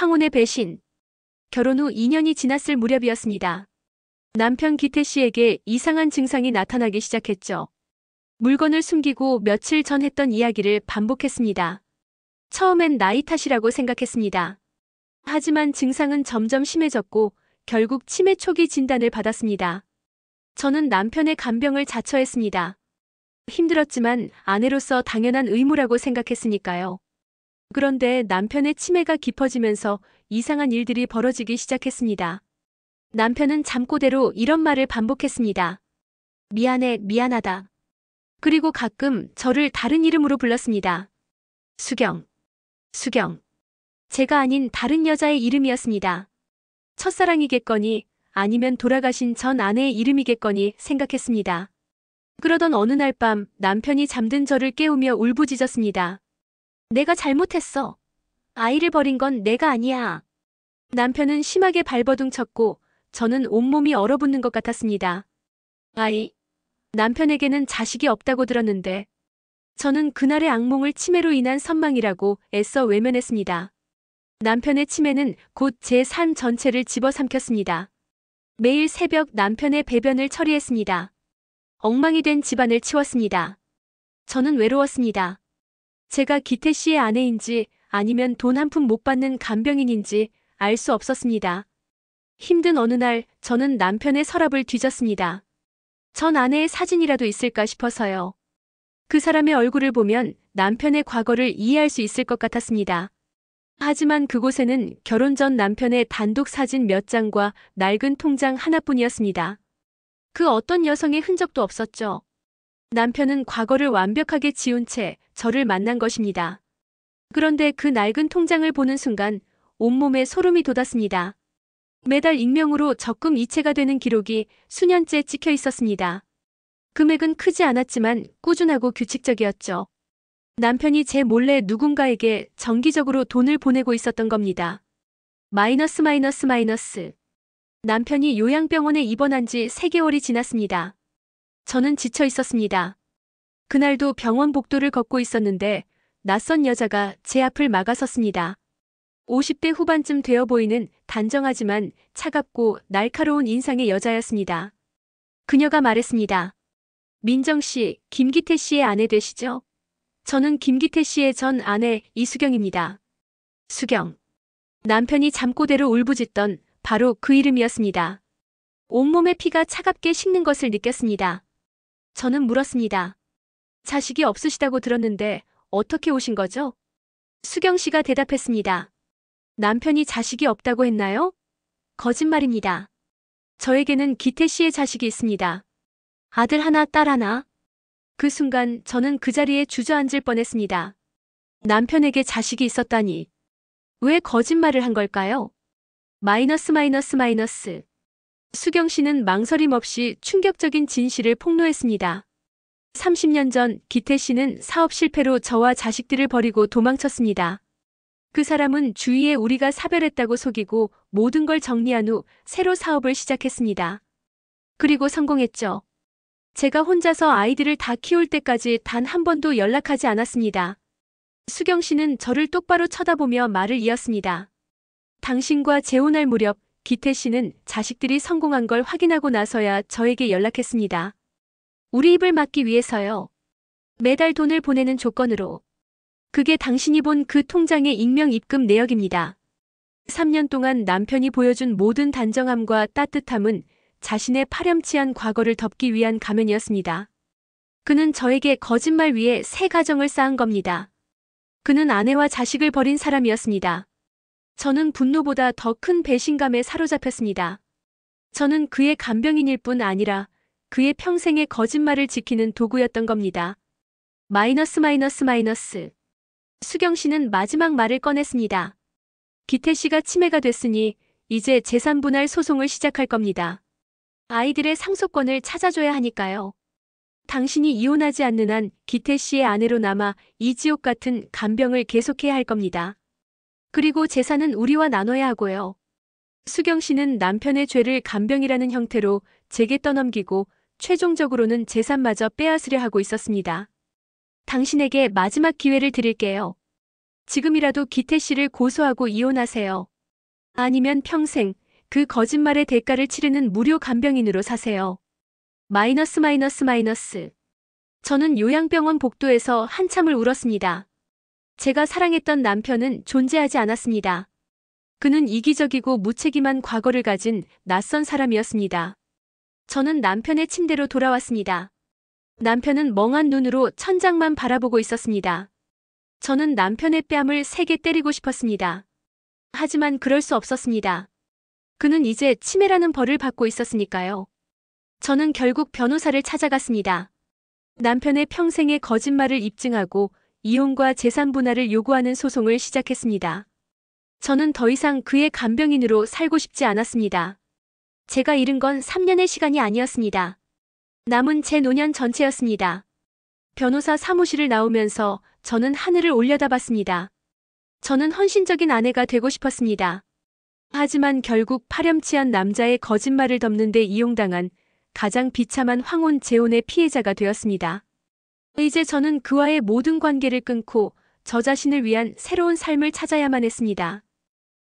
황혼의 배신. 결혼 후 2년이 지났을 무렵이었습니다. 남편 기태 씨에게 이상한 증상이 나타나기 시작했죠. 물건을 숨기고 며칠 전 했던 이야기를 반복했습니다. 처음엔 나이 탓이라고 생각했습니다. 하지만 증상은 점점 심해졌고 결국 치매 초기 진단을 받았습니다. 저는 남편의 간병을 자처했습니다. 힘들었지만 아내로서 당연한 의무라고 생각했으니까요. 그런데 남편의 치매가 깊어지면서 이상한 일들이 벌어지기 시작했습니다. 남편은 잠꼬대로 이런 말을 반복했습니다. 미안해, 미안하다. 그리고 가끔 저를 다른 이름으로 불렀습니다. 수경, 수경. 제가 아닌 다른 여자의 이름이었습니다. 첫사랑이겠거니 아니면 돌아가신 전 아내의 이름이겠거니 생각했습니다. 그러던 어느 날 밤 남편이 잠든 저를 깨우며 울부짖었습니다. 내가 잘못했어. 아이를 버린 건 내가 아니야. 남편은 심하게 발버둥 쳤고 저는 온몸이 얼어붙는 것 같았습니다. 아이. 남편에게는 자식이 없다고 들었는데 저는 그날의 악몽을 치매로 인한 선망이라고 애써 외면했습니다. 남편의 치매는 곧 제 삶 전체를 집어삼켰습니다. 매일 새벽 남편의 배변을 처리했습니다. 엉망이 된 집안을 치웠습니다. 저는 외로웠습니다. 제가 기태 씨의 아내인지 아니면 돈 한 푼 못 받는 간병인인지 알 수 없었습니다. 힘든 어느 날 저는 남편의 서랍을 뒤졌습니다. 전 아내의 사진이라도 있을까 싶어서요. 그 사람의 얼굴을 보면 남편의 과거를 이해할 수 있을 것 같았습니다. 하지만 그곳에는 결혼 전 남편의 단독 사진 몇 장과 낡은 통장 하나뿐이었습니다. 그 어떤 여성의 흔적도 없었죠. 남편은 과거를 완벽하게 지운 채 저를 만난 것입니다. 그런데 그 낡은 통장을 보는 순간 온몸에 소름이 돋았습니다. 매달 익명으로 적금 이체가 되는 기록이 수년째 찍혀 있었습니다. 금액은 크지 않았지만 꾸준하고 규칙적이었죠. 남편이 제 몰래 누군가에게 정기적으로 돈을 보내고 있었던 겁니다. 마이너스. 남편이 요양병원에 입원한 지 3개월이 지났습니다. 저는 지쳐 있었습니다. 그날도 병원 복도를 걷고 있었는데 낯선 여자가 제 앞을 막아섰습니다. 50대 후반쯤 되어 보이는 단정하지만 차갑고 날카로운 인상의 여자였습니다. 그녀가 말했습니다. 민정 씨, 김기태 씨의 아내 되시죠? 저는 김기태 씨의 전 아내 이수경입니다. 수경. 남편이 잠꼬대로 울부짖던 바로 그 이름이었습니다. 온몸의 피가 차갑게 식는 것을 느꼈습니다. 저는 물었습니다. 자식이 없으시다고 들었는데 어떻게 오신 거죠? 수경 씨가 대답했습니다. 남편이 자식이 없다고 했나요? 거짓말입니다. 저에게는 기태 씨의 자식이 있습니다. 아들 하나, 딸 하나. 그 순간 저는 그 자리에 주저앉을 뻔했습니다. 남편에게 자식이 있었다니. 왜 거짓말을 한 걸까요? 마이너스. 수경 씨는 망설임 없이 충격적인 진실을 폭로했습니다. 30년 전 기태 씨는 사업 실패로 저와 자식들을 버리고 도망쳤습니다. 그 사람은 주위에 우리가 사별했다고 속이고 모든 걸 정리한 후 새로 사업을 시작했습니다. 그리고 성공했죠. 제가 혼자서 아이들을 다 키울 때까지 단 한 번도 연락하지 않았습니다. 수경 씨는 저를 똑바로 쳐다보며 말을 이었습니다. 당신과 재혼할 무렵 기태 씨는 자식들이 성공한 걸 확인하고 나서야 저에게 연락했습니다. 우리 입을 막기 위해서요. 매달 돈을 보내는 조건으로. 그게 당신이 본 그 통장의 익명 입금 내역입니다. 3년 동안 남편이 보여준 모든 단정함과 따뜻함은 자신의 파렴치한 과거를 덮기 위한 가면이었습니다. 그는 저에게 거짓말 위에 새 가정을 쌓은 겁니다. 그는 아내와 자식을 버린 사람이었습니다. 저는 분노보다 더 큰 배신감에 사로잡혔습니다. 저는 그의 간병인일 뿐 아니라 그의 평생의 거짓말을 지키는 도구였던 겁니다. 마이너스. 수경 씨는 마지막 말을 꺼냈습니다. 기태 씨가 치매가 됐으니 이제 재산 분할 소송을 시작할 겁니다. 아이들의 상속권을 찾아줘야 하니까요. 당신이 이혼하지 않는 한 기태 씨의 아내로 남아 이 지옥 같은 간병을 계속해야 할 겁니다. 그리고 재산은 우리와 나눠야 하고요. 수경 씨는 남편의 죄를 간병이라는 형태로 제게 떠넘기고 최종적으로는 재산마저 빼앗으려 하고 있었습니다. 당신에게 마지막 기회를 드릴게요. 지금이라도 기태 씨를 고소하고 이혼하세요. 아니면 평생 그 거짓말의 대가를 치르는 무료 간병인으로 사세요. 마이너스 마이너스 마이너스. 저는 요양병원 복도에서 한참을 울었습니다. 제가 사랑했던 남편은 존재하지 않았습니다. 그는 이기적이고 무책임한 과거를 가진 낯선 사람이었습니다. 저는 남편의 침대로 돌아왔습니다. 남편은 멍한 눈으로 천장만 바라보고 있었습니다. 저는 남편의 뺨을 세게 때리고 싶었습니다. 하지만 그럴 수 없었습니다. 그는 이제 치매라는 벌을 받고 있었으니까요. 저는 결국 변호사를 찾아갔습니다. 남편의 평생의 거짓말을 입증하고 이혼과 재산 분할을 요구하는 소송을 시작했습니다. 저는 더 이상 그의 간병인으로 살고 싶지 않았습니다. 제가 잃은 건 3년의 시간이 아니었습니다. 남은 제 노년 전체였습니다. 변호사 사무실을 나오면서 저는 하늘을 올려다봤습니다. 저는 헌신적인 아내가 되고 싶었습니다. 하지만 결국 파렴치한 남자의 거짓말을 덮는 데 이용당한 가장 비참한 황혼 재혼의 피해자가 되었습니다. 이제 저는 그와의 모든 관계를 끊고 저 자신을 위한 새로운 삶을 찾아야만 했습니다.